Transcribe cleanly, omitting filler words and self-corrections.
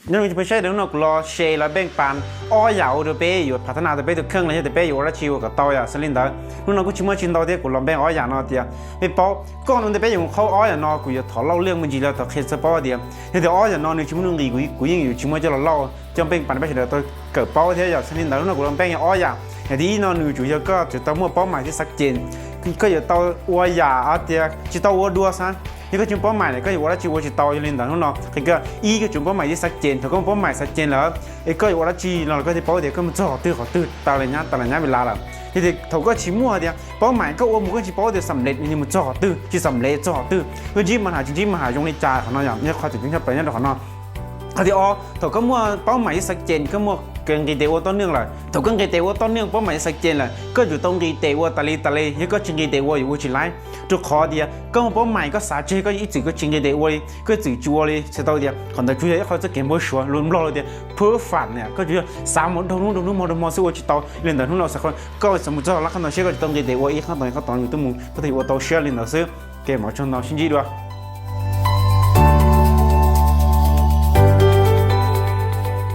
นั่นจะไม่ใช่เดี๋ยวเรารอเชลแล้วแบ่งปันอ้อยาวเดี๋ยวไปอยู่พัฒนาเดี๋ยวไปถึงเครื่องเลยเดี๋ยวไปอยู่แล้วชิวกับต่อยสลินเดอร์นู่นเราก็ชิมว่าชินต่อเดี๋ยวกูลองแบ่งอ้อยาวนอเดียวไปปอก่อนนู้นเดี๋ยวไปอยู่เขาอ้อยนอกูจะถอดเล่าเรื่องมันจีแล้วต่อเคสปอเดียวเดี๋ยวอ้อยนอในชิมว่านึงดีกูยิ่งอยู่ชิมว่าจะเราเล่าจำเป็นปันไปเฉยๆตัวเกิดปอเที่ยวสลินเดอร์นู่นกูลองแบ่งอ้อยาอย่างที่นอนอยู่จู่ก็จะต้องมั่วเป้าหมายที่ชัดเจนก็อย่าต่ออ้อยาเดียวจะต่อวัวดัวซะนี่ก็จุดเป้าหมายเนี่ยก็อยู่ว่าชีวจิตต่ออยู่ลินดังนู้นเนาะก็อีก็จุดเป้าหมายที่ชัดเจนถ้าก็เป้าหมายชัดเจนแล้วก็อยู่ว่าชีเราก็จะเป้าเดี๋ยวก็มันจะขอตื้อตาอะไรเงี้ยเวลาละทีเด็กเขาก็ชิมัวเดียวเป้าหมายก็ว่ามันก็จะเป้าเดี๋ยวสำเร็จนี่มันจะขอตื้อที่สำเร็จจะขอตื้อก็ยิ้มมาหาจริงๆมาหายงในจ่าของเราอย่างนี้ความจริงจะไปเนี่ยเดี๋ยวของเราเขาที่เขาก็มัวเป้าหมายชัดเจนก็มัวเกินกีเตวต้นเนื่องเลยถูกกันกีเตวต้นเนื่องเป้าหมายชัดเจนเลยก็อยู่ตรงกีเตวตะเลยังก็ชิงกีเตวอยู่ชิไลจุดคอเดียก็เป้าหมายก็สาเจก็一直ก็ชิงกีเตวก็จืดจัวเลยใช่ตัวเดียคนแต่ช่วยเขาจะเก็บไว้ชัวร์ลุ้นรอเลยเดียเพื่อฝันเนี่ยก็จะสามหมดตรงนู้นมอสู้จิตต่อเรียนแต่ทุนเราสักคนก็สมมติเราลักขณะเชื่อก็ตรงกีเตวอีกขั้นตอนเขาตอนอยู่ตัวมึงพอถึงว่าตัวเชื่อเรียนเราซื้อเกมหมอชนเราชิงจีด้วย